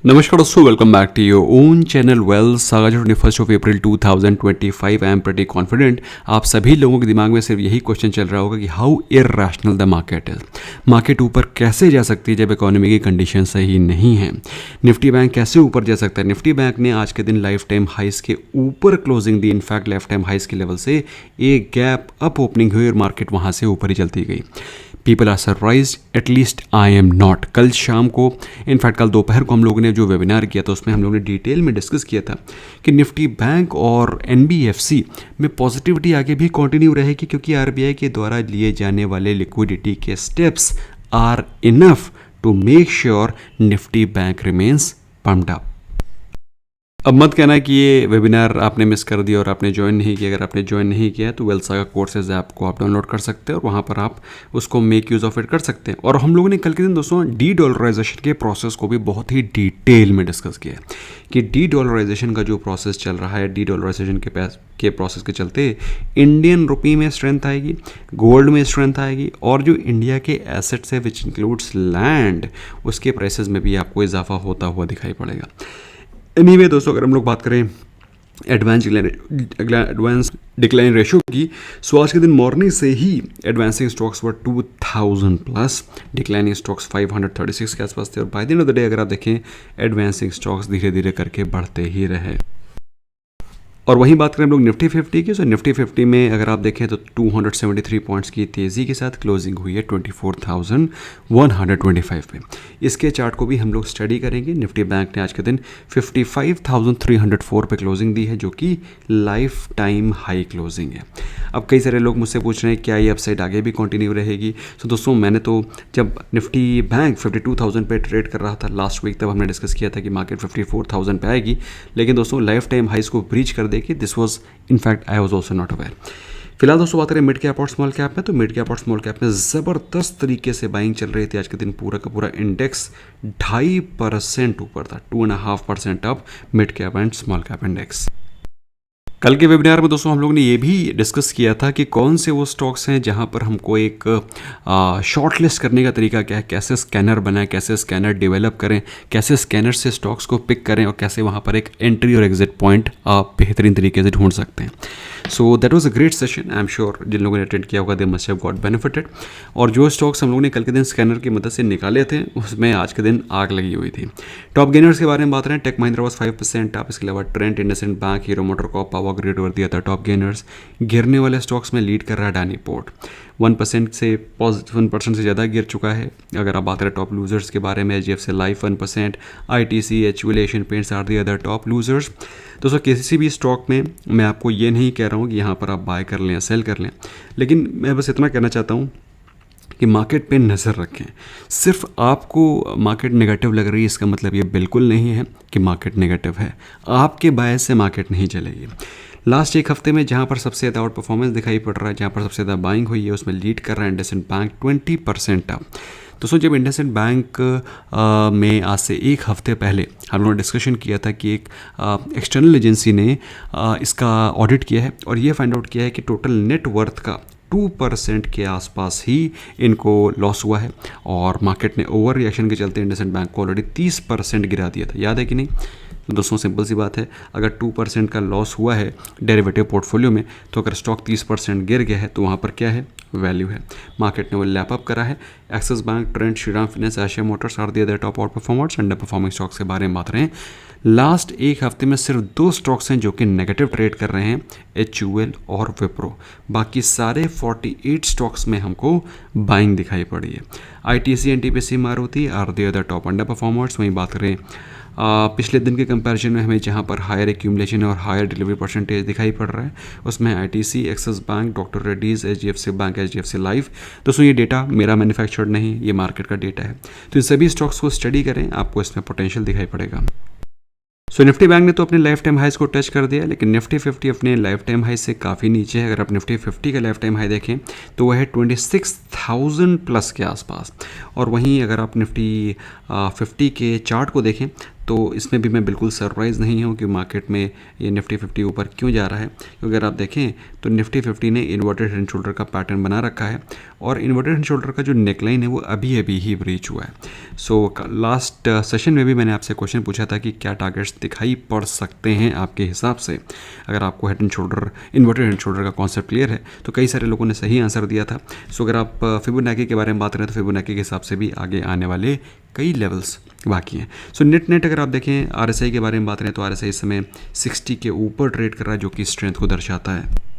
नमस्कार दोस्तों, welcome back to your own channel wealth. आज 21 अप्रैल 2025। आई एम प्रेटी कॉन्फिडेंट आप सभी लोगों के दिमाग में सिर्फ यही क्वेश्चन चल रहा होगा कि how irrational the market is. Market ऊपर कैसे जा सकती है जब इकोनॉमी की कंडीशन सही नहीं है। निफ्टी बैंक कैसे ऊपर जा सकता है। निफ्टी बैंक ने आज के दिन लाइफ टाइम हाइस के ऊपर क्लोजिंग दी। इनफैक्ट लाइफ टाइम हाइस के लेवल से एक गैप अप ओपनिंग हुई और मार्केट वहाँ से ऊपर ही चलती गई। People are surprise, at least I am not. कल शाम को, इनफैक्ट कल दोपहर को हम लोगों ने जो वेबिनार किया था उसमें हम लोगों ने डिटेल में डिस्कस किया था कि निफ्टी बैंक और एनबीएफसी में पॉजिटिविटी आगे भी कंटिन्यू रहेगी, क्योंकि आरबीआई के द्वारा लिए जाने वाले लिक्विडिटी के steps are enough to make sure Nifty bank remains pumped up. अब मत कहना कि ये वेबिनार आपने मिस कर दिया और आपने ज्वाइन नहीं किया। अगर आपने ज्वाइन नहीं किया है तो वेल्थ सागा कोर्सेज ऐप को आप डाउनलोड कर सकते हैं और वहाँ पर आप उसको मेक यूज़ ऑफ इट कर सकते हैं। और हम लोगों ने कल के दिन दोस्तों डी डॉलराइजेशन के प्रोसेस को भी बहुत ही डिटेल में डिस्कस किया है कि डी डॉलराइजेशन का जो प्रोसेस चल रहा है, डी डॉलराइजेशन के प्रोसेस के चलते इंडियन रुपी में स्ट्रेंथ आएगी, गोल्ड में स्ट्रेंथ आएगी, और जो इंडिया के एसेट्स है विच इंक्लूड्स लैंड, उसके प्राइसेस में भी आपको इजाफा होता हुआ दिखाई पड़ेगा। एनीवे दोस्तों, अगर हम लोग बात करें एडवांस डिक्लाइन रेशो की, सो आज के दिन मॉर्निंग से ही एडवांसिंग स्टॉक्स वर 2000 प्लस, डिक्लाइनिंग स्टॉक्स 536 के आसपास थे। और by the end of the day अगर आप देखें एडवांसिंग स्टॉक्स धीरे धीरे करके बढ़ते ही रहे। और वहीं बात करें हम लोग निफ्टी 50 की, तो निफ्टी 50 में अगर आप देखें तो 273 पॉइंट्स की तेज़ी के साथ क्लोजिंग हुई है 24,125 पे। इसके चार्ट को भी हम लोग स्टडी करेंगे। निफ्टी बैंक ने आज के दिन 55,304 पे क्लोजिंग दी है, जो कि लाइफ टाइम हाई क्लोजिंग है। अब कई सारे लोग मुझसे पूछ रहे हैं क्या ये अपसाइड आगे भी कंटिन्यू रहेगी। तो दोस्तों, मैंने तो जब निफ्टी बैंक 52,000 पे ट्रेड कर रहा था लास्ट वीक, तब हमने डिस्कस किया था कि मार्केट 54,000 पे आएगी। लेकिन दोस्तों लाइफ टाइम हाइस को ब्रीच कर देखिए, this was in fact I was also not aware. फिलहाल दोस्तों बात करें मिड कैप और स्मॉल कैप में, तो मिड कैप और स्मॉल कैप में ज़बरदस्त तरीके से बाइंग चल रही थी। आज के दिन पूरा का पूरा इंडेक्स 2.5% ऊपर था, 2.5% up mid cap and small cap index. कल के वेबिनार में दोस्तों हम लोगों ने ये भी डिस्कस किया था कि कौन से वो स्टॉक्स हैं जहां पर हमको एक शॉर्ट लिस्ट करने का तरीका क्या है, कैसे स्कैनर बनाएं, कैसे स्कैनर डेवलप करें, कैसे स्कैनर से स्टॉक्स को पिक करें और कैसे वहां पर एक एंट्री और एग्जिट पॉइंट आप बेहतरीन तरीके से ढूंढ सकते हैं। So that was a great session. I am sure जिन लोगों ने अटेंड किया होगा they must have got benefited. और जो स्टॉक्स हम लोगों ने कल के दिन स्कैनर की मदद से निकाले थे उसमें आज के दिन आग लगी हुई थी। टॉप गेनर्स के बारे में बात रहे हैं, टेक महिंद्रा वॉज 5% अप, इसके अलावा Trent, IndusInd Bank, Hero Motor Corp, Power Grid वर दिया था टॉप गेनर्स। गिरने वाले स्टॉक्स में लीड कर रहा है अडानी पोर्ट, 1% से ज़्यादा गिर चुका है। अगर आप बात करें टॉप लूजर्स के बारे में, HDFC life 1%, ITC, HUL, Asian paints are the other top losers. दोस्तों किसी भी स्टॉक में मैं आपको ये नहीं कह रहा हूँ कि यहाँ पर आप बाय कर लें या सेल कर लें, लेकिन मैं बस इतना कहना चाहता हूँ कि मार्केट पे नज़र रखें। सिर्फ आपको मार्केट नेगेटिव लग रही है इसका मतलब ये बिल्कुल नहीं है कि मार्केट नेगेटिव है। आपके बायस से मार्केट नहीं चलेगी। लास्ट एक हफ्ते में जहाँ पर सबसे ज़्यादा आउट परफॉर्मेंस दिखाई पड़ रहा है, जहाँ पर सबसे ज़्यादा बाइंग हुई है, उसमें लीड कर रहा है इंडसइंड बैंक 20% अप। दोस्तों जब इंडसइंड बैंक में आज से एक हफ्ते पहले हम लोगों ने डिस्कशन किया था कि एक एक्सटर्नल एजेंसी ने इसका ऑडिट किया है और ये फाइंड आउट किया है कि टोटल नेट वर्थ का 2% के आसपास ही इनको लॉस हुआ है। और मार्केट ने ओवर रिएक्शन के चलते इंडसइंड बैंक को ऑलरेडी 30% गिरा दिया था, याद है कि नहीं। तो दोस्तों सिंपल सी बात है, अगर 2% का लॉस हुआ है डेरिवेटिव पोर्टफोलियो में, तो अगर स्टॉक 30% गिर गया है तो वहाँ पर क्या है, वैल्यू है। मार्केट ने वो लैप अप करा है। Axis bank, Trent, Shriram finance, Eicher motors are the other top outperformers. Underperforming stocks के बारे में बात रहे हैं, लास्ट एक हफ्ते में सिर्फ 2 स्टॉक्स हैं जो कि नेगेटिव ट्रेड कर रहे हैं, एचयूएल और विप्रो। बाकी सारे 48 स्टॉक्स में हमको बाइंग दिखाई पड़ी है। ITC, NTPC, Maruti are the other top underperformers. वहीं बात करें पिछले दिन के कंपैरिजन में हमें जहां पर हायर एक्यूमुलेशन और हायर डिलीवरी परसेंटेज दिखाई पड़ रहा है, उसमें ITC, axis bank, doctor Reddy's, HDFC bank, HDFC life. दोस्तों ये डेटा मेरा मैन्युफैक्चर्ड नहीं, ये मार्केट का डेटा है। तो इन सभी स्टॉक्स को स्टडी करें, आपको इसमें पोटेंशियल दिखाई पड़ेगा। सो निफ्टी बैंक ने तो अपने लाइफ टाइम हाइस को टच कर दिया, लेकिन निफ्टी 50 अपने लाइफ टाइम हाई से काफ़ी नीचे है। अगर आप निफ्टी 50 का लाइफ टाइम हाई देखें तो वह है 26,000 प्लस के आसपास। और वहीं अगर आप निफ्टी 50 के चार्ट को देखें तो इसमें भी मैं बिल्कुल सरप्राइज़ नहीं हूँ कि मार्केट में ये निफ्टी 50 ऊपर क्यों जा रहा है, क्योंकि अगर आप देखें तो निफ्टी 50 ने इन्वर्टेड हेड एंड शोल्डर का पैटर्न बना रखा है और इन्वर्टेड हेड एंड शोल्डर का जो नेकलाइन है वो अभी अभी ही ब्रीच हुआ है। सो लास्ट सेशन में भी मैंने आपसे क्वेश्चन पूछा था कि क्या टारगेट्स दिखाई पड़ सकते हैं आपके हिसाब से, अगर आपको head and shoulder inverted head and shoulder का कॉन्सेप्ट क्लियर है। तो कई सारे लोगों ने सही आंसर दिया था। सो अगर आप फिबोनाची के बारे में बात करें तो फिबोनाची के हिसाब से भी आगे आने वाले कई लेवल्स बाकी हैं। सो नेट अगर आप देखें आरएसआई के बारे में बात करें तो आरएसआई इस समय 60 के ऊपर ट्रेड कर रहा है, जो कि स्ट्रेंथ को दर्शाता है।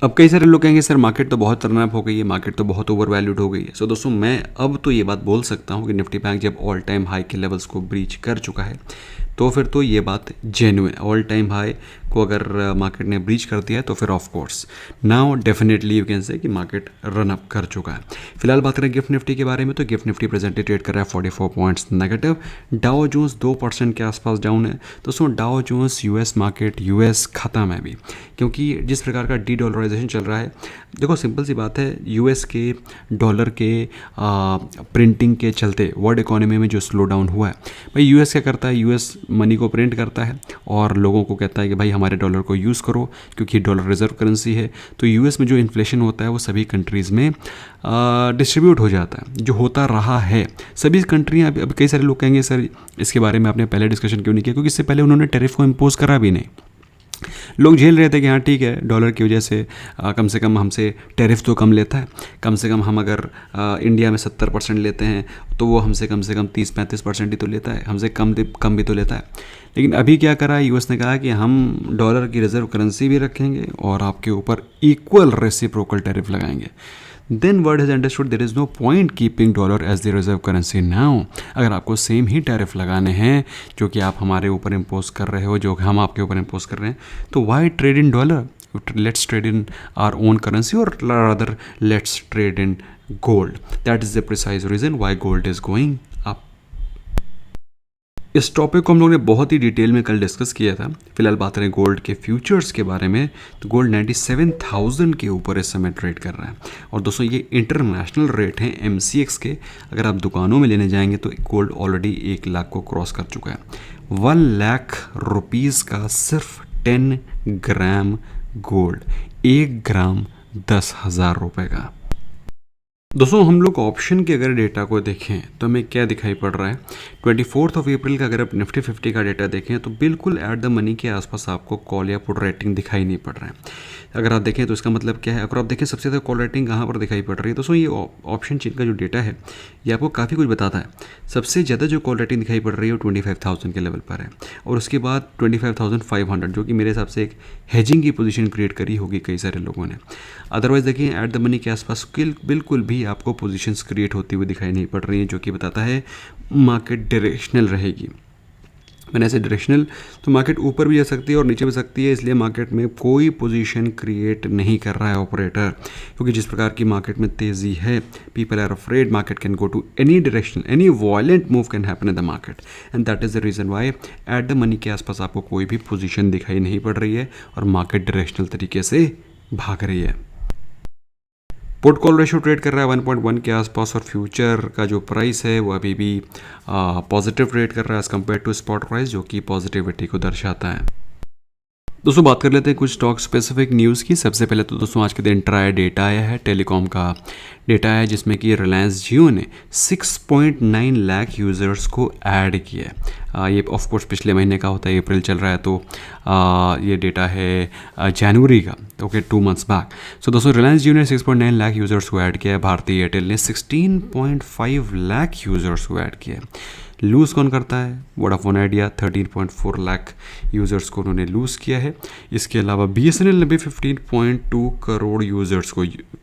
अब कई सारे लोग कहेंगे सर मार्केट तो बहुत टर्न अप हो गई है, मार्केट तो बहुत ओवर वैल्यूड हो गई है। सो दोस्तों मैं अब तो ये बात बोल सकता हूँ कि निफ्टी बैंक जब ऑल टाइम हाई के लेवल्स को ब्रीच कर चुका है तो फिर तो ये बात जेन्युइन, ऑल टाइम हाई को अगर मार्केट ने ब्रीच कर दिया है तो फिर of course now definitely you can say कि मार्केट रन अप कर चुका है। फिलहाल बात करें गिफ्ट निफ्टी के बारे में तो गिफ्ट निफ्टी प्रेजेंटली ट्रेड कर रहा है 44 पॉइंट्स नेगेटिव। डाउ जोन्स 2% के आसपास डाउन है। दोस्तों Dow Jones US market US खत्म है अभी, क्योंकि जिस प्रकार का डी डॉलराइजेशन चल रहा है, देखो सिंपल सी बात है, यूएस के डॉलर के प्रिंटिंग के चलते वर्ल्ड इकोनॉमी में जो स्लो डाउन हुआ है, भाई यूएस क्या करता है, यूएस मनी को प्रिंट करता है और लोगों को कहता है कि भाई हमारे डॉलर को यूज़ करो क्योंकि डॉलर रिजर्व करेंसी है। तो यूएस में जो इन्फ्लेशन होता है वो सभी कंट्रीज़ में डिस्ट्रीब्यूट हो जाता है, जो होता रहा है सभी कंट्रियाँ। अब कई सारे लोग कहेंगे सर इसके बारे में आपने पहले डिस्कशन क्यों नहीं किया, क्योंकि इससे पहले उन्होंने टैरिफ को इम्पोज करा भी नहीं। लोग झेल रहे थे कि हाँ ठीक है डॉलर की वजह से कम से कम हमसे टैरिफ तो कम लेता है, कम से कम हम अगर इंडिया में 70% लेते हैं तो वो हमसे कम से कम 30-35% ही तो लेता है, हमसे कम भी तो लेता है। लेकिन अभी क्या करा, यूएस ने कहा कि हम डॉलर की रिजर्व करेंसी भी रखेंगे और आपके ऊपर इक्वल रेसिप्रोकल टैरिफ लगाएंगे। Then world has understood there is no point keeping dollar as the reserve currency now। अगर आपको सेम ही टैरिफ लगाने हैं जो कि आप हमारे ऊपर इम्पोज कर रहे हो, जो हम आपके ऊपर इम्पोज कर रहे हैं, तो why trade in dollar, let's trade in our own currency और rather let's trade in gold. That is the precise reason why gold is going up. इस टॉपिक को हम लोगों ने बहुत ही डिटेल में कल डिस्कस किया था। फिलहाल बात करें गोल्ड के फ्यूचर्स के बारे में तो गोल्ड 97,000 के ऊपर इस समय ट्रेड कर रहा है और दोस्तों ये इंटरनेशनल रेट हैं MCX के। अगर आप दुकानों में लेने जाएंगे तो गोल्ड ऑलरेडी 1 लाख को क्रॉस कर चुका है। 1 लाख रुपीज़ का सिर्फ 10 ग्राम गोल्ड, 1 ग्राम 10,000 रुपये का। दोस्तों हम लोग ऑप्शन के अगर डेटा को देखें तो हमें क्या दिखाई पड़ रहा है, 24 अप्रैल का अगर आप निफ्टी 50 का डेटा देखें तो बिल्कुल एट द मनी के आसपास आपको कॉल या पुट रेटिंग दिखाई नहीं पड़ रहा है। अगर आप देखें तो इसका मतलब क्या है, अगर आप देखें सबसे ज़्यादा कॉल रेटिंग कहाँ पर दिखाई पड़ रही है। दोस्तों ये ऑप्शन चेन का जो डेटा है ये आपको काफ़ी कुछ बताता है। सबसे ज़्यादा जो कॉल रेटिंग दिखाई पड़ रही है वो 25,000 के लेवल पर है और उसके बाद 25,500, जो कि मेरे हिसाब से एक हेजिंग की पोजीशन क्रिएट करी होगी कई सारे लोगों ने। अदरवाइज देखिए एट द मनी के आसपास बिल्कुल भी आपको पोजीशंस क्रिएट होती हुई दिखाई नहीं पड़ रही हैं, जो कि बताता है मार्केट डायरेक्शनल रहेगी। मैंने ऐसे डायरेक्शनल तो मार्केट ऊपर भी जा सकती है और नीचे भी सकती है, इसलिए मार्केट में कोई पोजीशन क्रिएट नहीं कर रहा है ऑपरेटर, क्योंकि जिस प्रकार की मार्केट में तेज़ी है, people are afraid market can go to any direction, any violent move can happen in the market and that is the reason why at the money के आसपास आपको कोई भी पोजीशन दिखाई नहीं पड़ रही है और मार्केट डायरेक्शनल तरीके से भाग रही है। पुट कॉल रेशियो ट्रेड कर रहा है 1.1 के आसपास और फ्यूचर का जो प्राइस है वो अभी भी पॉजिटिव ट्रेड कर रहा है as compare to spot price, जो कि पॉजिटिविटी को दर्शाता है। दोस्तों बात कर लेते हैं कुछ स्टॉक स्पेसिफिक न्यूज़ की। सबसे पहले तो दोस्तों आज के दिन ट्राई डेटा आया है, टेलीकॉम का डेटा है, जिसमें कि रिलायंस जियो ने 6.9 लाख यूज़र्स को ऐड किया है। ये ऑफ कोर्स पिछले महीने का होता है, अप्रैल चल रहा है तो ये डेटा है जनवरी का, ओके 2 मंथ्स बैक। सो दोस्तों रिलायंस जियो ने 6.9 लाख यूज़र्स को ऐड किया है। भारतीय एयरटेल ने 16.5 लाख यूज़र्स को ऐड किया है। लूज़ कौन करता है, वोडाफोन आइडिया 13.4 लाख यूज़र्स को उन्होंने लूज़ किया है। इसके अलावा BSNL ने भी 15.2 करोड़ यूज़र्स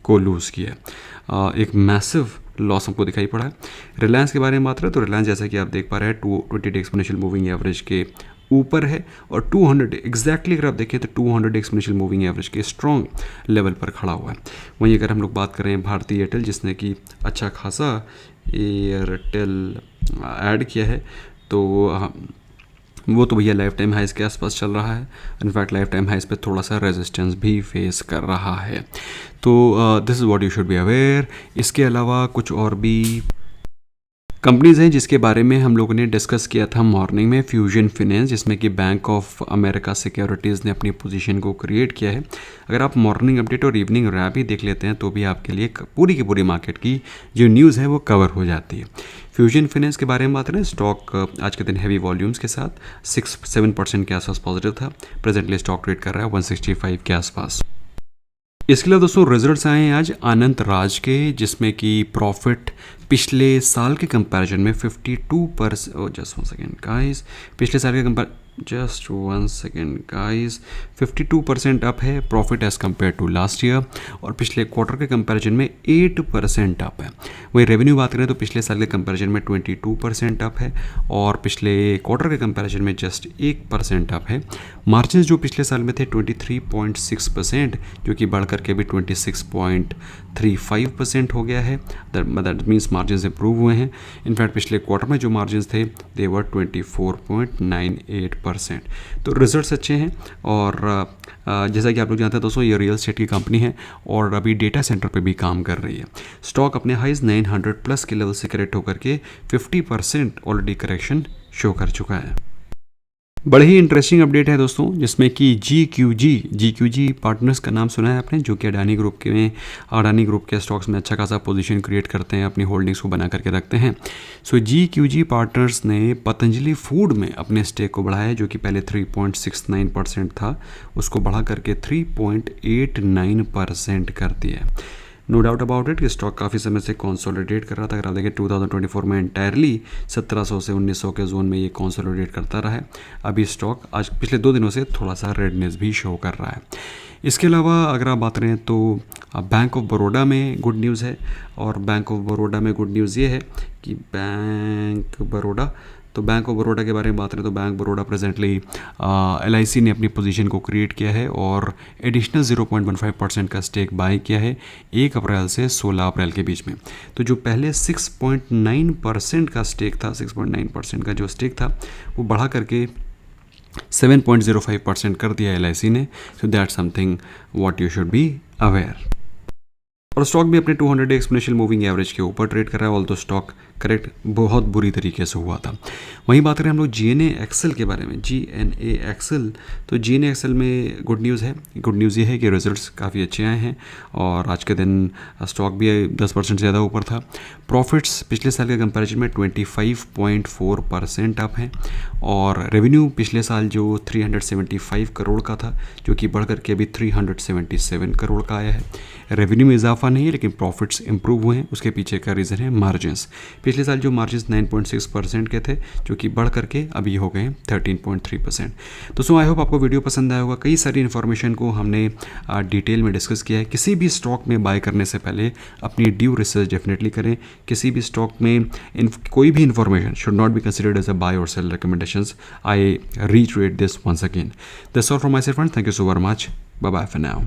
को लूज़ किया है। एक मैसिव लॉस हमको दिखाई पड़ा है। रिलायंस के बारे में बात करें तो रिलायंस जैसा कि आप देख पा रहे हैं 220 एक्सपोनेंशियल मूविंग एवरेज के ऊपर है और 200 एग्जैक्टली अगर आप देखें तो 200 एक्सपोनेंशियल मूविंग एवरेज के स्ट्रॉन्ग लेवल पर खड़ा हुआ है। वहीं अगर हम लोग बात करें भारतीय एयरटेल, जिसने कि अच्छा खासा एयरटेल ऐड किया है, तो वो तो भैया लाइफ टाइम हाइस के आसपास चल रहा है। इनफैक्ट लाइफ टाइम हाइस पे थोड़ा सा रेजिस्टेंस भी फेस कर रहा है। तो this is what you should be aware. इसके अलावा कुछ और भी कंपनीज हैं जिसके बारे में हम लोगों ने डिस्कस किया था मॉर्निंग में, फ्यूजन फाइनेंस, जिसमें कि बैंक ऑफ अमेरिका सिक्योरिटीज़ ने अपनी पोजीशन को क्रिएट किया है। अगर आप मॉर्निंग अपडेट और इवनिंग रैप ही देख लेते हैं तो भी आपके लिए पूरी की पूरी मार्केट की जो न्यूज़ है वो कवर हो जाती है। फ्यूजन फाइनेंस के बारे में बात करें, स्टॉक आज के दिन हैवी वॉल्यूम्स के साथ 6-7% के आसपास पॉजिटिव था। प्रेजेंटली स्टॉक ट्रेड कर रहा है 165 के आसपास। इसके अलावा दोस्तों रिजल्ट्स आए हैं आज अनंत राज के, जिसमें कि प्रॉफिट पिछले साल के कंपैरिजन में 52%, जस्ट वन सेकेंड गाइस, पिछले साल के just one second guys 52% up है profit as compare to last year, और पिछले क्वार्टर के कंपैरिजन में 8% अप है। वही रेवेन्यू बात करें तो पिछले साल के कंपैरिजन में 22% अप है, और पिछले क्वार्टर के कंपैरिजन में जस्ट 1% अप है। मार्जिन जो पिछले साल में थे 23.6%, जो कि बढ़ करके भी 26.35% हो गया है। दैट मीन्स मार्जिन इंप्रूव हुए हैं। इनफैक्ट पिछले क्वार्टर में जो मार्जिन थे दे वर 24.98%। तो रिजल्ट्स अच्छे हैं, और जैसा कि आप लोग जानते हैं दोस्तों, ये रियल एस्टेट की कंपनी है और अभी डेटा सेंटर पे भी काम कर रही है। स्टॉक अपने हाइज 900 प्लस के लेवल से करेक्ट होकर के 50% ऑलरेडी करेक्शन शो कर चुका है। बड़े ही इंटरेस्टिंग अपडेट है दोस्तों, जिसमें कि GQG पार्टनर्स का नाम सुना है आपने, जो कि अडानी ग्रुप के स्टॉक्स में अच्छा खासा पोजीशन क्रिएट करते हैं, अपनी होल्डिंग्स को बना करके रखते हैं। सो GQG पार्टनर्स ने पतंजलि फूड में अपने स्टेक को बढ़ाया है, जो कि पहले 3.69% था, उसको बढ़ा करके 3.89% कर दिया है। नो डाउट अबाउट इट कि स्टॉक काफ़ी समय से कंसोलिडेट कर रहा था। अगर आप देखें 2024 में एंटायरली 1700 से 1900 के जोन में ये कंसोलिडेट करता रहा है। अभी स्टॉक आज पिछले 2 दिनों से थोड़ा सा रेडनेस भी शो कर रहा है। इसके अलावा अगर आप बात करें तो बैंक ऑफ बड़ौदा में गुड न्यूज़ है, और बैंक ऑफ बड़ौदा में गुड न्यूज़ ये है कि बैंक ऑफ बड़ौदा के बारे में बात करें तो बैंक बड़ौदा प्रेजेंटली LIC ने अपनी पोजीशन को क्रिएट किया है और एडिशनल 0.15% का स्टेक बाय किया है 1 अप्रैल से 16 अप्रैल के बीच में। तो जो पहले 6.9% का स्टेक था, 6.9% का जो स्टेक था वो बढ़ा करके 7.05% कर दिया LIC ने। So that's something what you should be aware. और स्टॉक भी अपने 200 डे एक्सपोनेंशियल मूविंग एवरेज के ऊपर ट्रेड कर रहा है, ऑल्दो स्टॉक करेक्ट बहुत बुरी तरीके से हुआ था। वहीं बात करें हम लोग GNA एक्सेल के बारे में, GNA एक्सेल, तो GNA एक्सेल में गुड न्यूज़ है। गुड न्यूज़ ये है कि रिजल्ट्स काफ़ी अच्छे आए हैं, और आज के दिन स्टॉक भी 10% से ज़्यादा ऊपर था। प्रॉफिट्स पिछले साल के कंपैरिजन में 25.4% अप हैं, और रेवेन्यू पिछले साल जो 375 करोड़ का था, जो कि बढ़ करके अभी 377 करोड़ का आया है। रेवेन्यू में इजाफा नहीं है, लेकिन प्रॉफिट्स इंप्रूव हुए हैं। उसके पीछे का रीज़न है मार्जिन्स। पिछले साल जो मार्जिन्स 9.6% के थे, जो कि बढ़ करके अभी हो गए 13.3%। दोस्तों आई होप आपको वीडियो पसंद आया होगा। कई सारी इन्फॉर्मेशन को हमने डिटेल में डिस्कस किया है। किसी भी स्टॉक में बाय करने से पहले अपनी ड्यू रिसर्च डेफिनेटली करें। किसी भी स्टॉक में कोई भी information should not be considered as a buy or sell recommendations. I reiterate this once again. That's all from my side friends. Thank you so very much. Bye bye for now.